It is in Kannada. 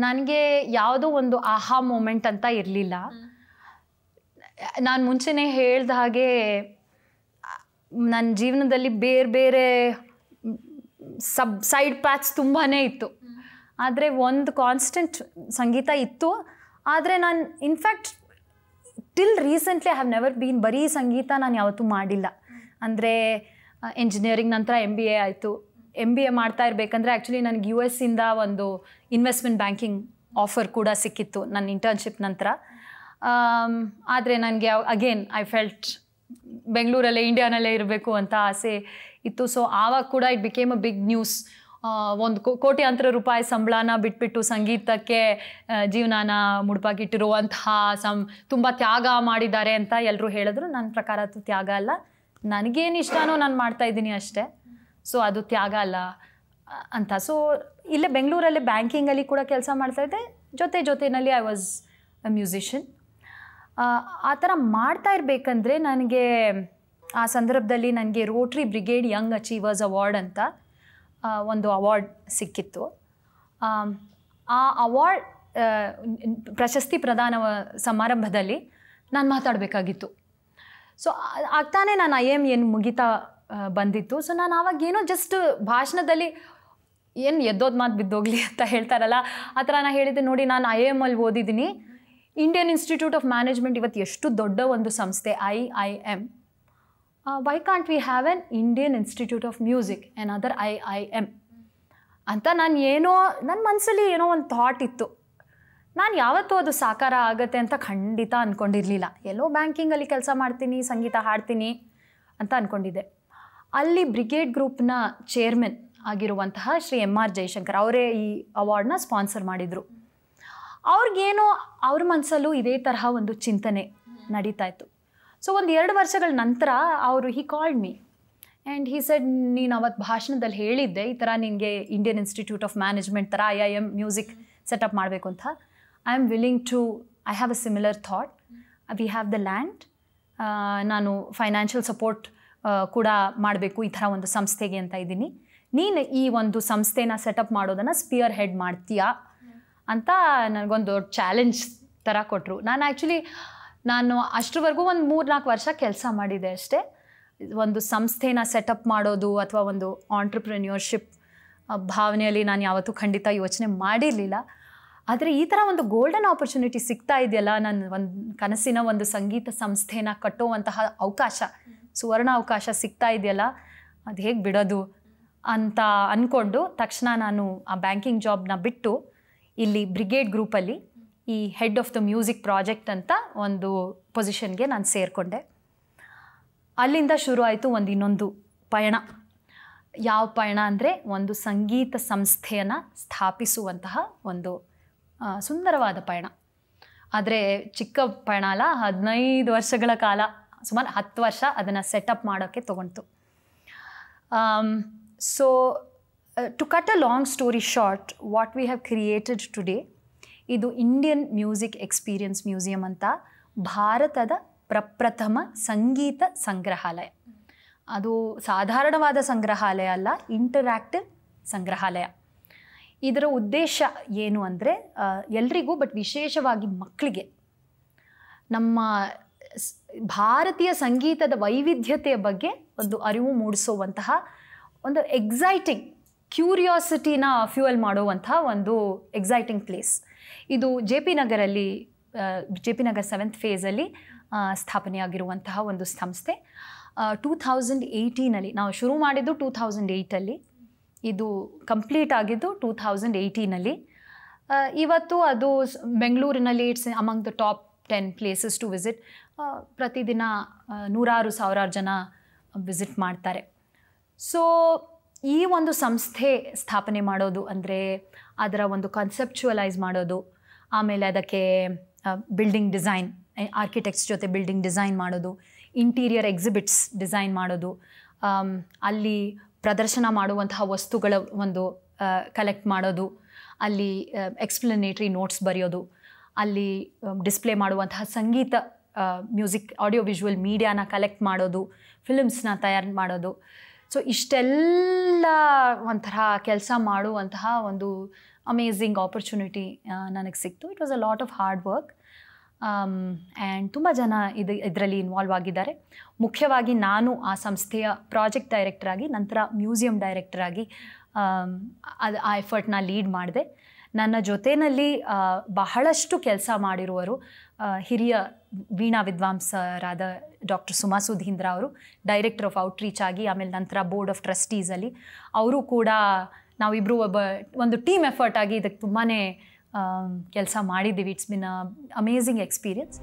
ನನಗೆ ಯಾವುದೋ ಒಂದು ಆಹಾ ಮೂಮೆಂಟ್ ಅಂತ ಇರಲಿಲ್ಲ. ನಾನು ಮುಂಚೆನೇ ಹೇಳ್ದ ಹಾಗೆ ನನ್ನ ಜೀವನದಲ್ಲಿ ಬೇರೆ ಬೇರೆ ಸೈಡ್ ಪ್ಯಾಚ್ ತುಂಬಾ ಇತ್ತು. ಆದರೆ ಒಂದು ಕಾನ್ಸ್ಟೆಂಟ್ ಸಂಗೀತ ಇತ್ತು. ಆದರೆ ನಾನು in fact till recently I have never bean ಬರೀ ಸಂಗೀತ ನಾನು ಯಾವತ್ತೂ ಮಾಡಿಲ್ಲ. ಅಂದರೆ ಇಂಜಿನಿಯರಿಂಗ್ ನಂತರ MBA ಆಯಿತು. MBA ಮಾಡ್ತಾ ಇರಬೇಕಂದ್ರೆ ಆ್ಯಕ್ಚುಲಿ ನನಗೆ US ಇಂದ ಒಂದು ಇನ್ವೆಸ್ಟ್ಮೆಂಟ್ ಬ್ಯಾಂಕಿಂಗ್ ಆಫರ್ ಕೂಡ ಸಿಕ್ಕಿತ್ತು ನನ್ನ ಇಂಟರ್ನ್ಶಿಪ್ ನಂತರ. ಆದರೆ ನನಗೆ ಅಗೇನ್ ಐ ಫೆಲ್ಟ್ ಬೆಂಗಳೂರಲ್ಲೇ ಇಂಡಿಯಾನಲ್ಲೇ ಇರಬೇಕು ಅಂತ ಆಸೆ ಇತ್ತು. ಸೊ ಆವಾಗ ಕೂಡ it became a big news. ಒಂದು ಕೋಟ್ಯಾಂತರ ರೂಪಾಯಿ ಸಂಬಳನ ಬಿಟ್ಬಿಟ್ಟು ಸಂಗೀತಕ್ಕೆ ಜೀವನಾನ ಮುಡುಪಾಗಿಟ್ಟಿರುವಂತಹ ತುಂಬ ತ್ಯಾಗ ಮಾಡಿದ್ದಾರೆ ಅಂತ ಎಲ್ಲರೂ ಹೇಳಿದ್ರು. ನನ್ನ ಪ್ರಕಾರ ಅದು ತ್ಯಾಗ ಅಲ್ಲ, ನನಗೇನು ಇಷ್ಟನೋ ನಾನು ಮಾಡ್ತಾಯಿದ್ದೀನಿ ಅಷ್ಟೇ. ಸೊ ಅದು ತ್ಯಾಗ ಅಲ್ಲ ಅಂತ. ಸೊ ಇಲ್ಲೇ ಬೆಂಗಳೂರಲ್ಲಿ ಬ್ಯಾಂಕಿಂಗಲ್ಲಿ ಕೂಡ ಕೆಲಸ ಮಾಡ್ತಾಯಿದ್ದೆ, ಜೊತೆಯಲ್ಲಿ ಐ ವಾಸ್ ಅ ಮ್ಯೂಸಿಷಿಯನ್. ಆ ಥರ ಮಾಡ್ತಾ ಇರಬೇಕಂದ್ರೆ ನನಗೆ ಆ ಸಂದರ್ಭದಲ್ಲಿ ನನಗೆ rotary brigade Young achievers award ಅಂತ ಒಂದು ಅವಾರ್ಡ್ ಸಿಕ್ಕಿತ್ತು. ಆ ಅವಾರ್ಡ್ ಪ್ರಶಸ್ತಿ ಪ್ರದಾನ ಸಮಾರಂಭದಲ್ಲಿ ನಾನು ಮಾತಾಡಬೇಕಾಗಿತ್ತು. ಸೊ ಆಗ್ತಾನೆ ನಾನು IIM ಏನು ಮುಗಿತಾ ಬಂದಿತ್ತು. ಸೊ ನಾನು ಆವಾಗೇನೋ ಜಸ್ಟ್ ಭಾಷಣದಲ್ಲಿ ಏನು ಎದ್ದೋದು ಮಾತು ಬಿದ್ದೋಗ್ಲಿ ಅಂತ ಹೇಳ್ತಾರಲ್ಲ, ಆ ಥರ ನಾನು ಹೇಳಿದ್ದೆ, ನೋಡಿ ನಾನು IIM ಅಲ್ಲಿ ಓದಿದ್ದೀನಿ, ಇಂಡಿಯನ್ ಇನ್ಸ್ಟಿಟ್ಯೂಟ್ ಆಫ್ ಮ್ಯಾನೇಜ್ಮೆಂಟ್ ಇವತ್ತು ಎಷ್ಟು ದೊಡ್ಡ ಒಂದು ಸಂಸ್ಥೆ IIM, why can't we have an Indian institute of music another IIM ಅಂತ ನನ್ನ ಮನಸ್ಸಲ್ಲಿ ಏನೋ ಒಂದು ಥಾಟ್ ಇತ್ತು. ನಾನು ಯಾವತ್ತೂ ಅದು ಸಾಕಾರ ಆಗುತ್ತೆ ಅಂತ ಖಂಡಿತ ಅಂದ್ಕೊಂಡಿರಲಿಲ್ಲ. ಎಲ್ಲೋ ಬ್ಯಾಂಕಿಂಗಲ್ಲಿ ಕೆಲಸ ಮಾಡ್ತೀನಿ, ಸಂಗೀತ ಹಾಡ್ತೀನಿ ಅಂತ ಅಂದ್ಕೊಂಡಿದ್ದೆ. ಅಲ್ಲಿ ಬ್ರಿಗೇಡ್ ಗ್ರೂಪ್ನ ಚೇರ್ಮನ್ ಆಗಿರುವಂತಹ ಶ್ರೀ MR ಜಯಶಂಕರ್ ಅವರೇ ಈ ಅವಾರ್ಡ್ನ ಸ್ಪಾನ್ಸರ್ ಮಾಡಿದರು. ಅವ್ರಿಗೇನೋ ಅವ್ರ ಮನಸ್ಸಲ್ಲೂ ಇದೇ ತರಹ ಒಂದು ಚಿಂತನೆ ನಡೀತಾ ಇತ್ತು. ಸೊ ಒಂದು 2 ವರ್ಷಗಳ ನಂತರ ಅವರು he called me and he said, ನೀನು ಅವತ್ತು ಭಾಷಣದಲ್ಲಿ ಹೇಳಿದ್ದೆ ಈ ಥರ ನಿನಗೆ ಇಂಡಿಯನ್ ಇನ್ಸ್ಟಿಟ್ಯೂಟ್ ಆಫ್ ಮ್ಯಾನೇಜ್ಮೆಂಟ್ ಥರ IIM ಮ್ಯೂಸಿಕ್ ಸೆಟಪ್ ಮಾಡಬೇಕು ಅಂತ. I have a similar thought, we have the land, ನಾನು ಫೈನಾನ್ಷಿಯಲ್ ಸಪೋರ್ಟ್ ಕೂಡ ಮಾಡಬೇಕು ಈ ಥರ ಒಂದು ಸಂಸ್ಥೆಗೆ ಅಂತ ಇದ್ದೀನಿ, ನೀನು ಈ ಒಂದು ಸಂಸ್ಥೆನ ಸೆಟಪ್ ಮಾಡೋದನ್ನು ಸ್ಪಿಯರ್ ಹೆಡ್ ಮಾಡ್ತೀಯಾ ಅಂತ ನನಗೊಂದು ದೊಡ್ಡ ಚಾಲೆಂಜ್ ಥರ ಕೊಟ್ಟರು. ನಾನು ಅಷ್ಟರವರೆಗೂ ಒಂದು 3-4 ವರ್ಷ ಕೆಲಸ ಮಾಡಿದೆ ಅಷ್ಟೇ. ಒಂದು ಸಂಸ್ಥೆನ ಸೆಟಪ್ ಮಾಡೋದು ಅಥವಾ ಒಂದು ಆಂಟ್ರಪ್ರೆನ್ಯೂರ್ಶಿಪ್ ಭಾವನೆಯಲ್ಲಿ ನಾನು ಯಾವತ್ತೂ ಖಂಡಿತ ಯೋಚನೆ ಮಾಡಿರಲಿಲ್ಲ. ಆದರೆ ಈ ಥರ ಒಂದು ಗೋಲ್ಡನ್ ಆಪರ್ಚುನಿಟಿ ಸಿಗ್ತಾ ಇದೆಯಲ್ಲ, ನನ್ನ ಒಂದು ಕನಸಿನ ಒಂದು ಸಂಗೀತ ಸಂಸ್ಥೆನ ಕಟ್ಟುವಂತಹ ಅವಕಾಶ, ಸುವರ್ಣ ಅವಕಾಶ ಸಿಗ್ತಾ ಇದೆಯಲ್ಲ, ಅದು ಹೇಗೆ ಬಿಡೋದು ಅಂತ ಅಂದ್ಕೊಂಡು ತಕ್ಷಣ ನಾನು ಆ ಬ್ಯಾಂಕಿಂಗ್ ಜಾಬ್ನ ಬಿಟ್ಟು ಇಲ್ಲಿ ಬ್ರಿಗೇಡ್ ಗ್ರೂಪಲ್ಲಿ ಈ head of the music project ಅಂತ ಒಂದು ಪೊಸಿಷನ್ಗೆ ನಾನು ಸೇರಿಕೊಂಡೆ. ಅಲ್ಲಿಂದ ಶುರು ಆಯಿತು ಇನ್ನೊಂದು ಪಯಣ. ಯಾವ ಪಯಣ ಅಂದರೆ ಒಂದು ಸಂಗೀತ ಸಂಸ್ಥೆಯನ್ನು ಸ್ಥಾಪಿಸುವಂತಹ ಒಂದು ಸುಂದರವಾದ ಪಯಣ. ಆದರೆ ಚಿಕ್ಕ ಪಯಣ ಅಲ್ಲ, 15 ವರ್ಷಗಳ ಕಾಲ, ಸುಮಾರು 10 ವರ್ಷ ಅದನ್ನು ಸೆಟಪ್ ಮಾಡೋಕ್ಕೆ ತೊಗೊಂತು. So to cut a long story short, what we have created today, ಇದು ಇಂಡಿಯನ್ ಮ್ಯೂಸಿಕ್ ಎಕ್ಸ್ಪೀರಿಯನ್ಸ್ ಮ್ಯೂಸಿಯಂ ಅಂತ ಭಾರತದ ಪ್ರಪ್ರಥಮ ಸಂಗೀತ ಸಂಗ್ರಹಾಲಯ. ಅದು ಸಾಧಾರಣವಾದ ಸಂಗ್ರಹಾಲಯ ಅಲ್ಲ, ಇಂಟರ್ಯಾಕ್ಟಿವ್ ಸಂಗ್ರಹಾಲಯ. ಇದರ ಉದ್ದೇಶ ಏನು ಅಂದರೆ ಎಲ್ರಿಗೂ, ಬಟ್ ವಿಶೇಷವಾಗಿ ಮಕ್ಕಳಿಗೆ, ನಮ್ಮ ಭಾರತೀಯ ಸಂಗೀತದ ವೈವಿಧ್ಯತೆಯ ಬಗ್ಗೆ ಒಂದು ಅರಿವು ಮೂಡಿಸುವಂತಹ, ಒಂದು ಎಕ್ಸೈಟಿಂಗ್ ಕ್ಯೂರಿಯಾಸಿಟಿನ ಫ್ಯೂಯಲ್ ಮಾಡುವಂತಹ ಒಂದು ಎಕ್ಸೈಟಿಂಗ್ ಪ್ಲೇಸ್. ಇದು JP ನಗರಲ್ಲಿ, JP ನಗರ್ 7th ಫೇಸಲ್ಲಿ ಸ್ಥಾಪನೆಯಾಗಿರುವಂತಹ ಒಂದು ಸಂಸ್ಥೆ. 2018 ನಾವು ಶುರು ಮಾಡಿದ್ದು 2008, ಇದು ಕಂಪ್ಲೀಟ್ ಆಗಿದ್ದು 2018. ಇವತ್ತು ಅದು ಬೆಂಗಳೂರಿನಲ್ಲಿ it's among the top 10 places to visit. ಪ್ರತಿದಿನ 100,000 ಜನ ವಿಸಿಟ್ ಮಾಡ್ತಾರೆ. ಸೊ ಈ ಒಂದು ಸಂಸ್ಥೆ ಸ್ಥಾಪನೆ ಮಾಡೋದು ಅಂದರೆ ಅದರ ಒಂದು ಕಾನ್ಸೆಪ್ಚುವಲೈಸ್ ಮಾಡೋದು, ಆಮೇಲೆ ಅದಕ್ಕೆ ಬಿಲ್ಡಿಂಗ್ ಡಿಸೈನ್, ಆರ್ಕಿಟೆಕ್ಟ್ಸ್ ಜೊತೆ ಬಿಲ್ಡಿಂಗ್ ಡಿಸೈನ್ ಮಾಡೋದು, ಇಂಟೀರಿಯರ್ ಎಕ್ಸಿಬಿಟ್ಸ್ ಡಿಸೈನ್ ಮಾಡೋದು, ಅಲ್ಲಿ ಪ್ರದರ್ಶನ ಮಾಡುವಂತಹ ವಸ್ತುಗಳ ಒಂದು ಕಲೆಕ್ಟ್ ಮಾಡೋದು, ಅಲ್ಲಿ ಎಕ್ಸ್ಪ್ಲನೇಟ್ರಿ ನೋಟ್ಸ್ ಬರೆಯೋದು, ಅಲ್ಲಿ ಡಿಸ್ಪ್ಲೇ ಮಾಡುವಂತಹ ಸಂಗೀತ ಮ್ಯೂಸಿಕ್ ಆಡಿಯೋ ವಿಜುವಲ್ ಮೀಡಿಯಾನ ಕಲೆಕ್ಟ್ ಮಾಡೋದು, ಫಿಲ್ಮ್ಸ್ನ ತಯಾರು ಮಾಡೋದು. ಸೊ ಇಷ್ಟೆಲ್ಲ ಒಂಥರ ಕೆಲಸ ಮಾಡುವಂತಹ ಒಂದು ಅಮೇಝಿಂಗ್ ಆಪರ್ಚುನಿಟಿ ನನಗೆ ಸಿಕ್ತು. It was a lot of hard work and ತುಂಬ ಜನ ಇದರಲ್ಲಿ ಇನ್ವಾಲ್ವ್ ಆಗಿದ್ದಾರೆ. ಮುಖ್ಯವಾಗಿ ನಾನು ಆ ಸಂಸ್ಥೆಯ ಪ್ರಾಜೆಕ್ಟ್ ಡೈರೆಕ್ಟರ್ ಆಗಿ, ನಂತರ ಮ್ಯೂಸಿಯಂ ಡೈರೆಕ್ಟರ್ ಆಗಿ ಆ ಎಫರ್ಟ್ನ ಲೀಡ್ ಮಾಡಿದೆ. ನನ್ನ ಜೊತೆಯಲ್ಲಿ ಬಹಳಷ್ಟು ಕೆಲಸ ಮಾಡಿರುವರು ಹಿರಿಯ ವೀಣಾ ವಿದ್ವಾಂಸರಾದ ಡಾಕ್ಟರ್ ಸುಮಾ ಸುಧೀಂದ್ರ ಅವರು ಡೈರೆಕ್ಟರ್ ಆಫ್ ಔಟ್ರೀಚ್ ಆಗಿ, ಆಮೇಲೆ ನಂತರ ಬೋರ್ಡ್ ಆಫ್ ಟ್ರಸ್ಟೀಸಲ್ಲಿ ಅವರು ಕೂಡ ನಾವಿಬ್ಬರು ಒಂದು ಟೀಮ್ ಎಫರ್ಟ್ ಆಗಿ ಇದಕ್ಕೆ ತುಂಬಾ ಕೆಲಸ ಮಾಡಿದ್ದೀವಿ. It's been amazing experience.